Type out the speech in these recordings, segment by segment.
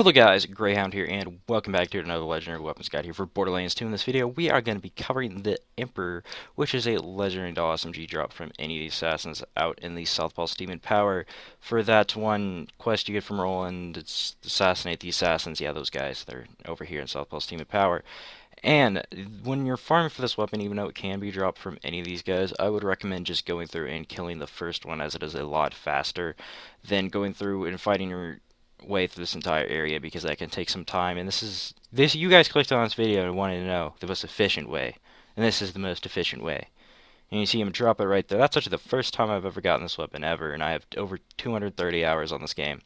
Hello guys, GreyHound here, and welcome back to another Legendary Weapons Guide here for Borderlands 2. In this video, we are going to be covering the Emperor, which is a Legendary Dahl SMG drop from any of the assassins out in the Southpaw Steam and Power. For that one quest you get from Roland, it's assassinate the assassins. Yeah, those guys, they're over here in Southpaw Steam and Power. And when you're farming for this weapon, even though it can be dropped from any of these guys, I would recommend just going through and killing the first one, as it is a lot faster than going through and fighting your way through this entire area, because that can take some time. And this you guys clicked on this video and wanted to know the most efficient way, and this is the most efficient way. And you see him drop it right there. That's actually the first time I've ever gotten this weapon ever, and I have over 230 hours on this game.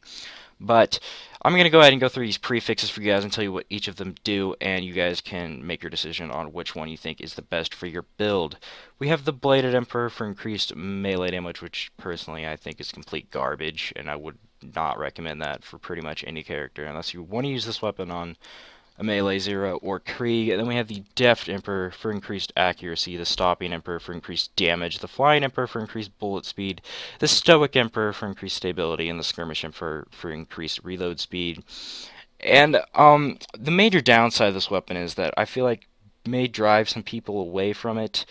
But I'm going to go ahead and go through these prefixes for you guys and tell you what each of them do, and you guys can make your decision on which one you think is the best for your build. We have the Bladed Emperor for increased melee damage, which personally I think is complete garbage, and I would not recommend that for pretty much any character unless you want to use this weapon on a melee 0 or Krieg. And then we have the Deft Emperor for increased accuracy, the Stopping Emperor for increased damage, the Flying Emperor for increased bullet speed, the Stoic Emperor for increased stability, and the Skirmish Emperor for increased reload speed. And the major downside of this weapon is that I feel like may drive some people away from it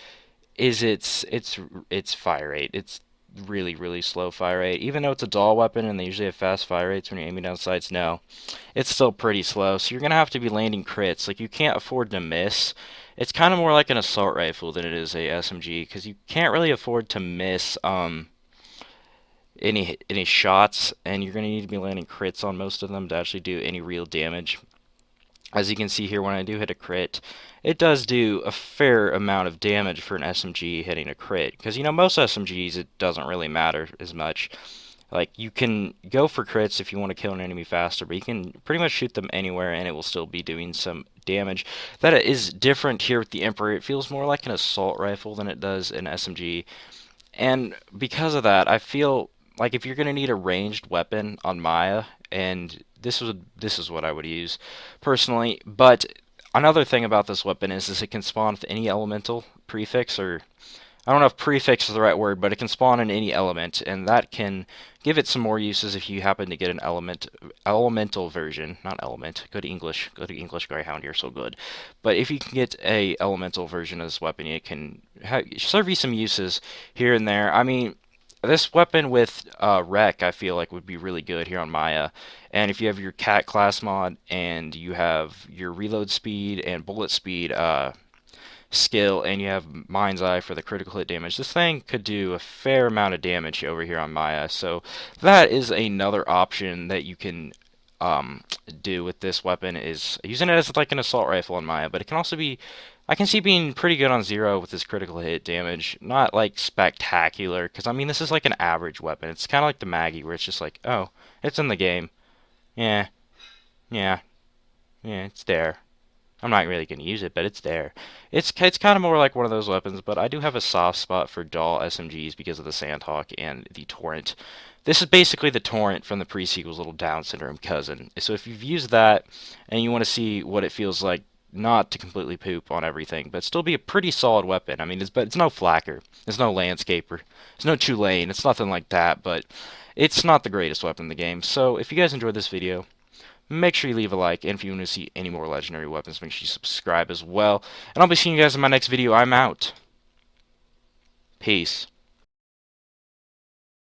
is its fire rate. It's really slow fire rate. Even though it's a Dahl weapon and they usually have fast fire rates when you're aiming down sights, no, it's still pretty slow. So you're gonna have to be landing crits. Like, you can't afford to miss. It's kind of more like an assault rifle than it is a SMG, because you can't really afford to miss any shots, and you're gonna need to be landing crits on most of them to actually do any real damage. As you can see here, when I do hit a crit, it does do a fair amount of damage for an SMG hitting a crit. Because, you know, most SMGs, it doesn't really matter as much. Like, you can go for crits if you want to kill an enemy faster, but you can pretty much shoot them anywhere and it will still be doing some damage. That is different here with the Emperor. It feels more like an assault rifle than it does an SMG. And because of that, I feel like if you're going to need a ranged weapon on Maya, and this is what I would use personally. But another thing about this weapon is it can spawn with any elemental prefix, or I don't know if prefix is the right word, but it can spawn in any element, and that can give it some more uses if you happen to get an elemental version, not element. Go to English GreyHound, you're so good. But if you can get a elemental version of this weapon, it can serve you some uses here and there. I mean, this weapon with Wreck, I feel like, would be really good here on Maya. And if you have your Cat class mod and you have your reload speed and bullet speed skill, and you have Mind's Eye for the critical hit damage, this thing could do a fair amount of damage over here on Maya. So that is another option that you can do with this weapon, is using it as like an assault rifle on Maya. But it can also be, I can see being pretty good on 0 with this critical hit damage. Not like spectacular, because I mean, this is like an average weapon. It's kind of like the Maggie, where it's just like, oh, it's in the game. Yeah, yeah, yeah, it's there. I'm not really going to use it, but it's there. It's kind of more like one of those weapons, but I do have a soft spot for Dahl SMGs because of the Sandhawk and the Torrent. This is basically the Torrent from the pre-sequel's little Down syndrome cousin. So if you've used that and you want to see what it feels like not to completely poop on everything, but still be a pretty solid weapon. I mean, it's no Flacker, it's no Landscaper, it's no Tulane, it's nothing like that, but it's not the greatest weapon in the game. So if you guys enjoyed this video, make sure you leave a like, and if you want to see any more legendary weapons, make sure you subscribe as well. And I'll be seeing you guys in my next video. I'm out. Peace.